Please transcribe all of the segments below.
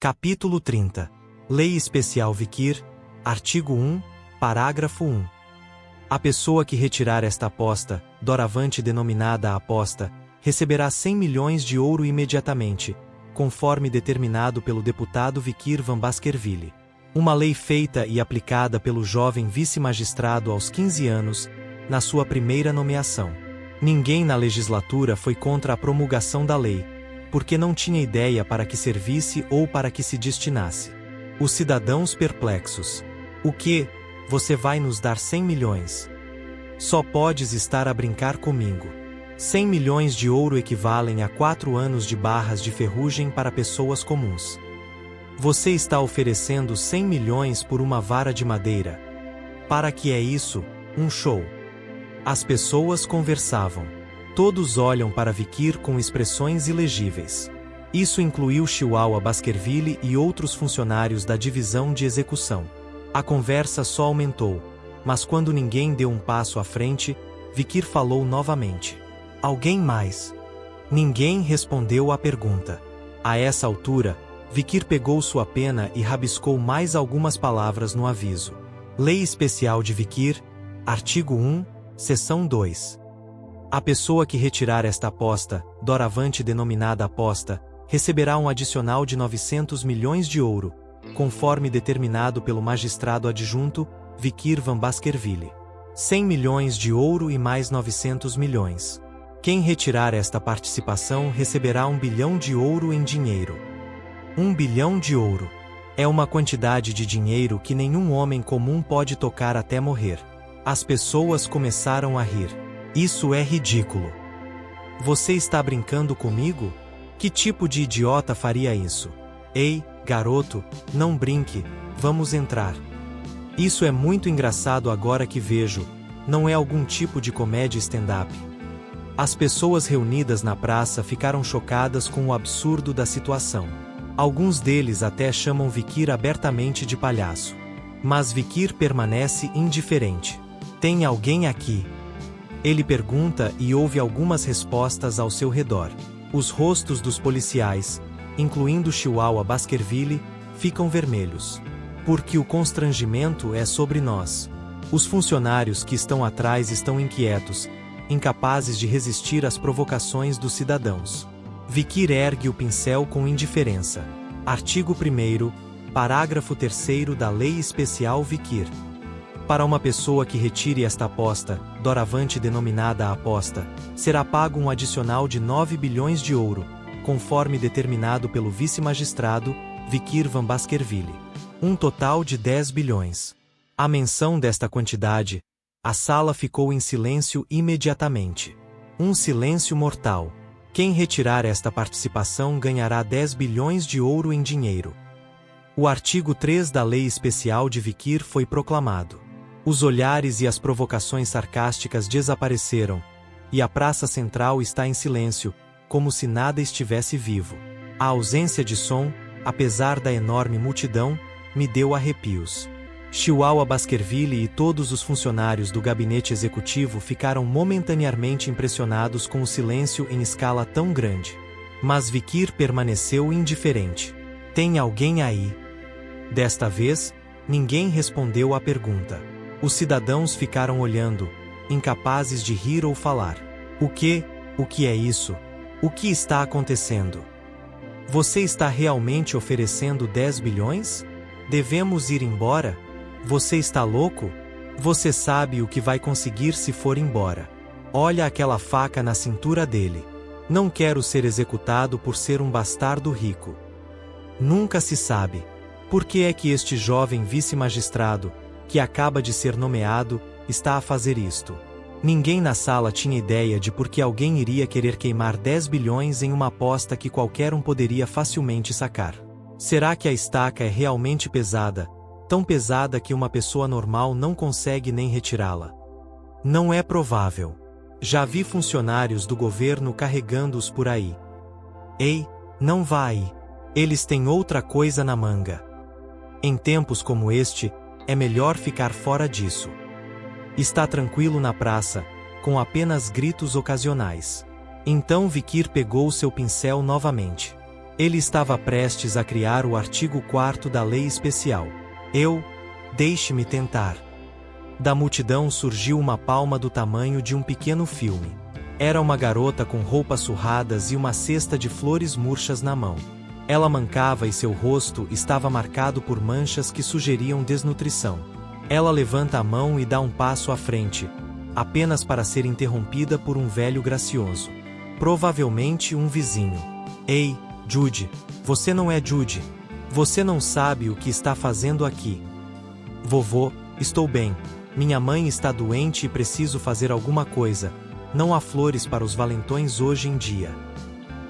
Capítulo 30. Lei Especial Vikir, Artigo 1, Parágrafo 1. A pessoa que retirar esta aposta, doravante denominada aposta, receberá 100 milhões de ouro imediatamente, conforme determinado pelo deputado Vikir van Baskerville. Uma lei feita e aplicada pelo jovem vice-magistrado aos 15 anos, na sua primeira nomeação. Ninguém na legislatura foi contra a promulgação da lei, porque não tinha ideia para que servisse ou para que se destinasse. Os cidadãos perplexos. O que? Você vai nos dar 100 milhões? Só podes estar a brincar comigo. 100 milhões de ouro equivalem a 4 anos de barras de ferrugem para pessoas comuns. Você está oferecendo 100 milhões por uma vara de madeira. Para que é isso? Um show. As pessoas conversavam. Todos olham para Vikir com expressões ilegíveis. Isso incluiu Chihuahua Baskerville e outros funcionários da divisão de execução. A conversa só aumentou, mas quando ninguém deu um passo à frente, Vikir falou novamente. Alguém mais? Ninguém respondeu à pergunta. A essa altura, Vikir pegou sua pena e rabiscou mais algumas palavras no aviso. Lei Especial de Vikir, Artigo 1, Seção 2. A pessoa que retirar esta aposta, doravante denominada aposta, receberá um adicional de 900 milhões de ouro, conforme determinado pelo magistrado adjunto, Vikir van Baskerville. 100 milhões de ouro e mais 900 milhões. Quem retirar esta participação receberá 1 bilhão de ouro em dinheiro. 1 bilhão de ouro. É uma quantidade de dinheiro que nenhum homem comum pode tocar até morrer. As pessoas começaram a rir. Isso é ridículo. Você está brincando comigo? Que tipo de idiota faria isso? Ei, garoto, não brinque, vamos entrar. Isso é muito engraçado agora que vejo, não é algum tipo de comédia stand-up. As pessoas reunidas na praça ficaram chocadas com o absurdo da situação. Alguns deles até chamam Vikir abertamente de palhaço. Mas Vikir permanece indiferente. Tem alguém aqui? Ele pergunta e ouve algumas respostas ao seu redor. Os rostos dos policiais, incluindo Chihuahua Baskerville, ficam vermelhos. Porque o constrangimento é sobre nós. Os funcionários que estão atrás estão inquietos, incapazes de resistir às provocações dos cidadãos. Vikir ergue o pincel com indiferença. Artigo 1º, parágrafo 3º da Lei Especial Vikir. Para uma pessoa que retire esta aposta, doravante denominada aposta, será pago um adicional de 9 bilhões de ouro, conforme determinado pelo vice-magistrado, Vikir van Baskerville. Um total de 10 bilhões. À menção desta quantidade, a sala ficou em silêncio imediatamente. Um silêncio mortal. Quem retirar esta participação ganhará 10 bilhões de ouro em dinheiro. O artigo 3 da Lei Especial de Vikir foi proclamado. Os olhares e as provocações sarcásticas desapareceram, e a praça central está em silêncio, como se nada estivesse vivo. A ausência de som, apesar da enorme multidão, me deu arrepios. Chihuahua Baskerville e todos os funcionários do gabinete executivo ficaram momentaneamente impressionados com o silêncio em escala tão grande. Mas Vikir permaneceu indiferente. Tem alguém aí? Desta vez, ninguém respondeu à pergunta. Os cidadãos ficaram olhando, incapazes de rir ou falar. O que é isso? O que está acontecendo? Você está realmente oferecendo 10 bilhões? Devemos ir embora? Você está louco? Você sabe o que vai conseguir se for embora. Olha aquela faca na cintura dele. Não quero ser executado por ser um bastardo rico. Nunca se sabe. Por que é que este jovem vice-magistrado, que acaba de ser nomeado, está a fazer isto? Ninguém na sala tinha ideia de por que alguém iria querer queimar 10 bilhões em uma aposta que qualquer um poderia facilmente sacar. Será que a estaca é realmente pesada, tão pesada que uma pessoa normal não consegue nem retirá-la? Não é provável. Já vi funcionários do governo carregando-os por aí. Ei, não vá aí. Eles têm outra coisa na manga. Em tempos como este, é melhor ficar fora disso. Está tranquilo na praça, com apenas gritos ocasionais. Então Vikir pegou seu pincel novamente. Ele estava prestes a criar o artigo 4º da lei especial. Deixe-me tentar. Da multidão surgiu uma palma do tamanho de um pequeno filme. Era uma garota com roupas surradas e uma cesta de flores murchas na mão. Ela mancava e seu rosto estava marcado por manchas que sugeriam desnutrição. Ela levanta a mão e dá um passo à frente, apenas para ser interrompida por um velho gracioso. Provavelmente um vizinho. Ei, Judy, você não é Judy. Você não sabe o que está fazendo aqui. Vovô, estou bem. Minha mãe está doente e preciso fazer alguma coisa. Não há flores para os valentões hoje em dia.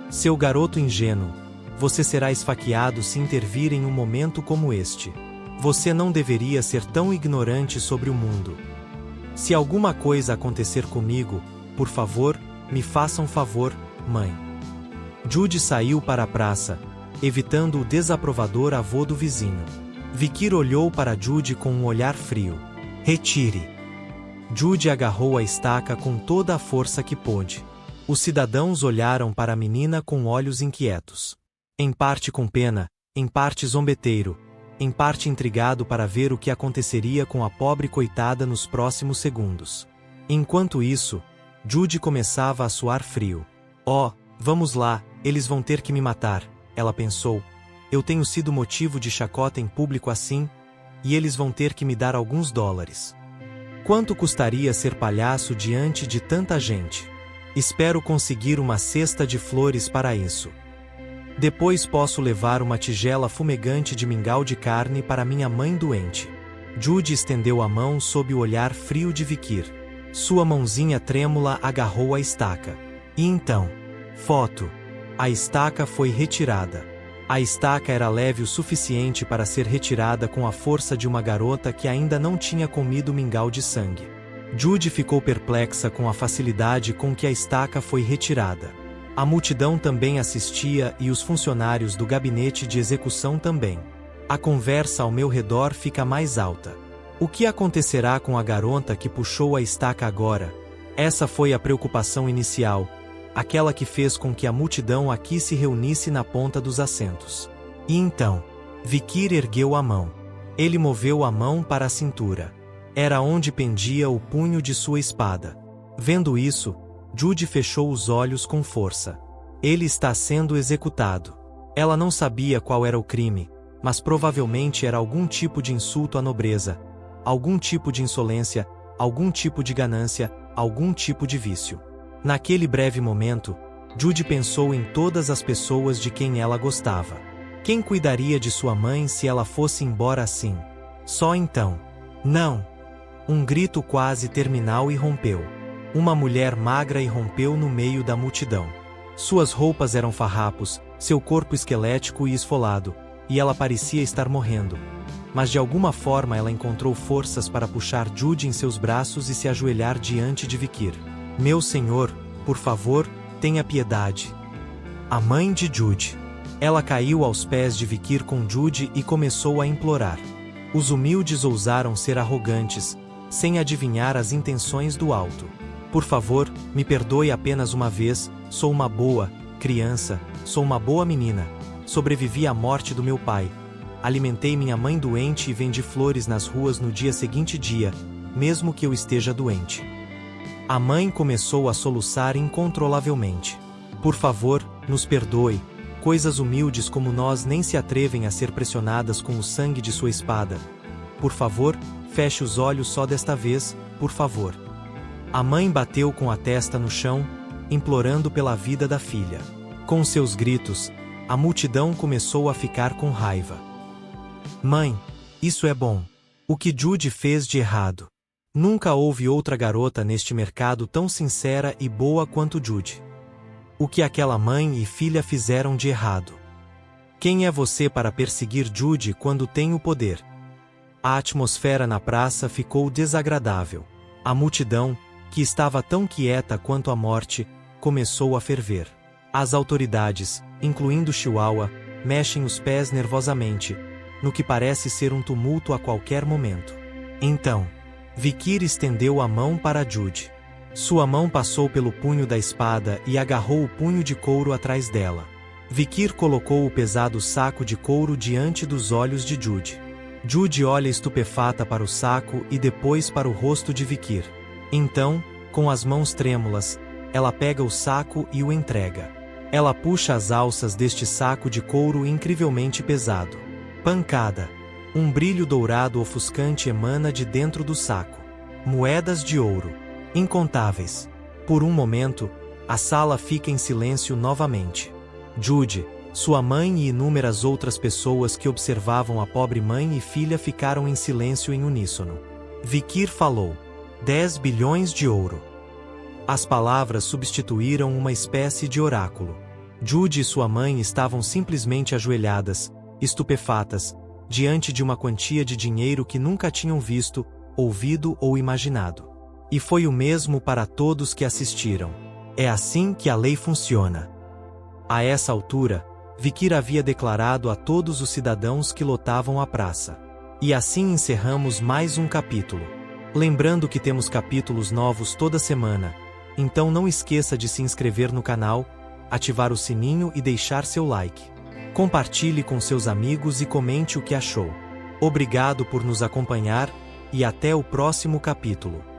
Seu garoto ingênuo, você será esfaqueado se intervir em um momento como este. Você não deveria ser tão ignorante sobre o mundo. Se alguma coisa acontecer comigo, por favor, me faça um favor, mãe. Judy saiu para a praça, evitando o desaprovador avô do vizinho. Vikir olhou para Judy com um olhar frio. Retire. Judy agarrou a estaca com toda a força que pôde. Os cidadãos olharam para a menina com olhos inquietos. Em parte com pena, em parte zombeteiro, em parte intrigado para ver o que aconteceria com a pobre coitada nos próximos segundos. Enquanto isso, Judy começava a suar frio. Vamos lá, eles vão ter que me matar, ela pensou. Eu tenho sido motivo de chacota em público assim, e eles vão ter que me dar alguns dólares. Quanto custaria ser palhaço diante de tanta gente? Espero conseguir uma cesta de flores para isso. Depois posso levar uma tigela fumegante de mingau de carne para minha mãe doente. Judy estendeu a mão sob o olhar frio de Vikir. Sua mãozinha trêmula agarrou a estaca. E então, foto. A estaca foi retirada. A estaca era leve o suficiente para ser retirada com a força de uma garota que ainda não tinha comido mingau de sangue. Judy ficou perplexa com a facilidade com que a estaca foi retirada. A multidão também assistia e os funcionários do gabinete de execução também. A conversa ao meu redor fica mais alta. O que acontecerá com a garota que puxou a estaca agora? Essa foi a preocupação inicial. Aquela que fez com que a multidão aqui se reunisse na ponta dos assentos. E então, Vikir ergueu a mão. Ele moveu a mão para a cintura. Era onde pendia o punho de sua espada. Vendo isso, Judy fechou os olhos com força. Ele está sendo executado. Ela não sabia qual era o crime, mas provavelmente era algum tipo de insulto à nobreza, algum tipo de insolência, algum tipo de ganância, algum tipo de vício. Naquele breve momento, Judy pensou em todas as pessoas de quem ela gostava. Quem cuidaria de sua mãe se ela fosse embora assim? Só então. Não! Um grito quase terminal irrompeu. Uma mulher magra irrompeu no meio da multidão. Suas roupas eram farrapos, seu corpo esquelético e esfolado, e ela parecia estar morrendo. Mas de alguma forma ela encontrou forças para puxar Judy em seus braços e se ajoelhar diante de Vikir. Meu senhor, por favor, tenha piedade. A mãe de Judy. Ela caiu aos pés de Vikir com Judy e começou a implorar. Os humildes ousaram ser arrogantes, sem adivinhar as intenções do alto. Por favor, me perdoe apenas uma vez, sou uma boa criança, sou uma boa menina. Sobrevivi à morte do meu pai. Alimentei minha mãe doente e vendi flores nas ruas no dia seguinte mesmo que eu esteja doente. A mãe começou a soluçar incontrolavelmente. Por favor, nos perdoe. Coisas humildes como nós nem se atrevem a ser pressionadas com o sangue de sua espada. Por favor, feche os olhos só desta vez, por favor. A mãe bateu com a testa no chão, implorando pela vida da filha. Com seus gritos, a multidão começou a ficar com raiva. Mãe, isso é bom. O que Judy fez de errado? Nunca houve outra garota neste mercado tão sincera e boa quanto Judy. O que aquela mãe e filha fizeram de errado? Quem é você para perseguir Judy quando tem o poder? A atmosfera na praça ficou desagradável. A multidão, que estava tão quieta quanto a morte, começou a ferver. As autoridades, incluindo Chihuahua, mexem os pés nervosamente, no que parece ser um tumulto a qualquer momento. Então, Vikir estendeu a mão para Judy. Sua mão passou pelo punho da espada e agarrou o punho de couro atrás dela. Vikir colocou o pesado saco de couro diante dos olhos de Jude. Jude olha estupefata para o saco e depois para o rosto de Vikir. Então, com as mãos trêmulas, ela pega o saco e o entrega. Ela puxa as alças deste saco de couro incrivelmente pesado. Pancada. Um brilho dourado ofuscante emana de dentro do saco. Moedas de ouro. Incontáveis. Por um momento, a sala fica em silêncio novamente. Jude, sua mãe e inúmeras outras pessoas que observavam a pobre mãe e filha ficaram em silêncio em uníssono. Vikir falou: 10 bilhões de ouro. As palavras substituíram uma espécie de oráculo. Jude e sua mãe estavam simplesmente ajoelhadas, estupefatas, diante de uma quantia de dinheiro que nunca tinham visto, ouvido ou imaginado. E foi o mesmo para todos que assistiram. É assim que a lei funciona. A essa altura, Vikir havia declarado a todos os cidadãos que lotavam a praça. E assim encerramos mais um capítulo. Lembrando que temos capítulos novos toda semana, então não esqueça de se inscrever no canal, ativar o sininho e deixar seu like. Compartilhe com seus amigos e comente o que achou. Obrigado por nos acompanhar, e até o próximo capítulo.